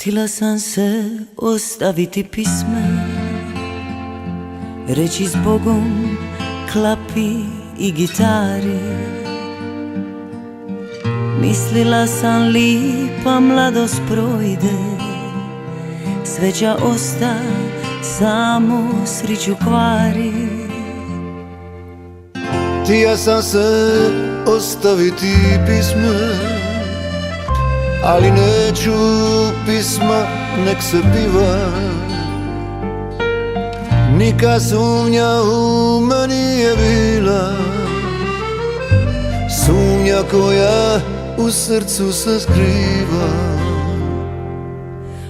Htjela sam se ostaviti pisme, reći zbogom klapi i gitari. Mislila sam lipa mladost projde, sveća osta, samo sriću kvari. Htija sam se ostaviti pisme, ali neću pisma, nek se piva. Nika sumnja u meni je bila, sumnja koja u srcu se skriva.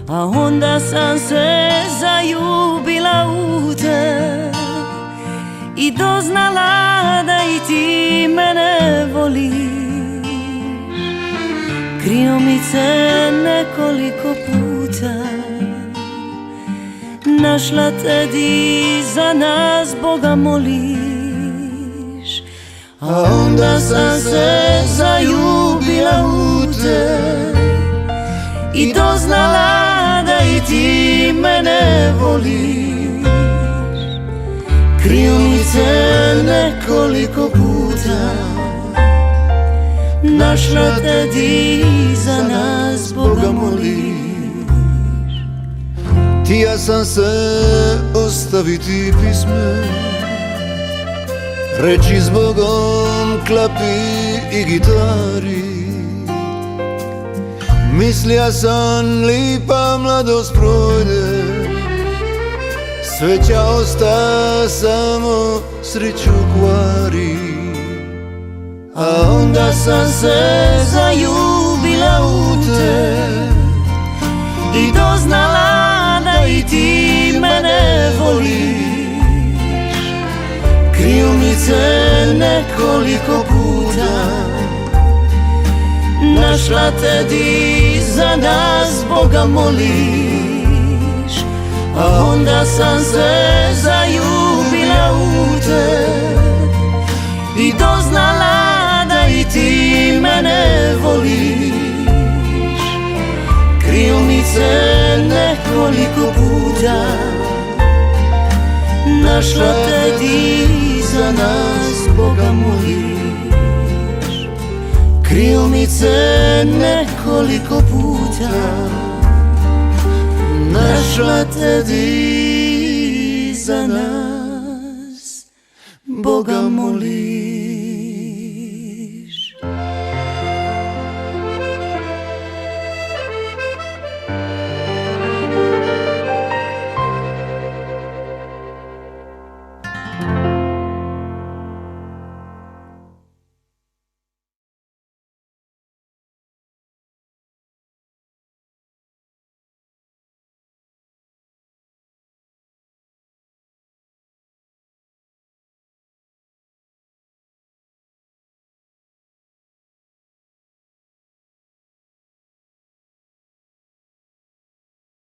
A onda sam se zaljubila u te i doznala da i ti mene voliš. Kriomice nekoliko puta, našla te di za nas Boga moliš. A onda sam se zaljubila u te i doznala da i ti mene voliš. Kriomice nekoliko puta, našla te di za nas Boga moliš. Htija sam se ostaviti pisme, reći zbogom klapi i gitari. Mislija sam lipa mladost projde, sveća osta, samo sriću kvari. A onda sam se zaljubila u te i doznala da i ti mene voliš. Kriomice nekoliko puta, našla te di za nas Boga moliš. A onda sam se zaljubila u te i doznala da i ti mene voliš. Kriomice nekoliko puta, našla te di za nas Boga moliš. Kriomice nekoliko puta, našla te di za nas Boga moliš.